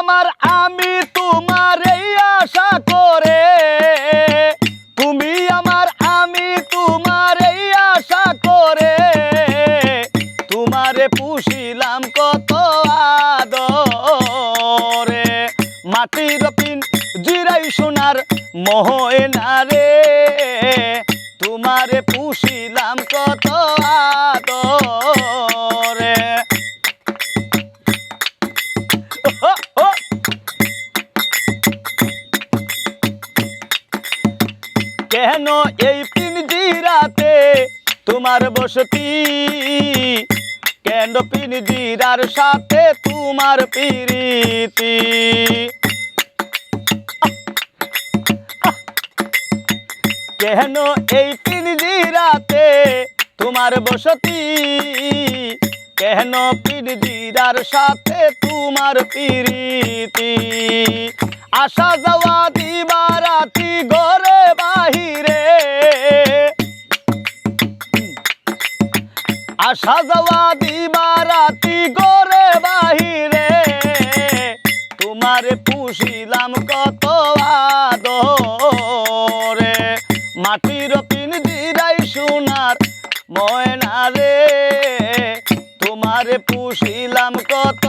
আমার আমি তোমার এই আশা করে, তুমি আমার আমি তোমার এই আশা করে, তোমারে পুষিলাম কত আদরে। মাটির পিঞ্জিরায় সোনার ময়না রে, তোমারে পুষিলাম কত আদরে। কেন এই পিঞ্জিরাতে তোমার বসতি, কেন পিঞ্জিরার সাথে তোমার প্রীতি। কেন এই পিঞ্জিরাতে তোমার বসতি, কেন পিঞ্জিরার সাথে তোমার প্রীতি। আসা যাওয়া দিবারাতি ঘরে বাহিরে, আসা যাওয়া দিবারাতি ঘরে বাহিরে, তোমারে পুষিলাম কত আদরে। মাটির পিঞ্জিরায় সোনার ময়না রে, তোমারে পুষিলাম কত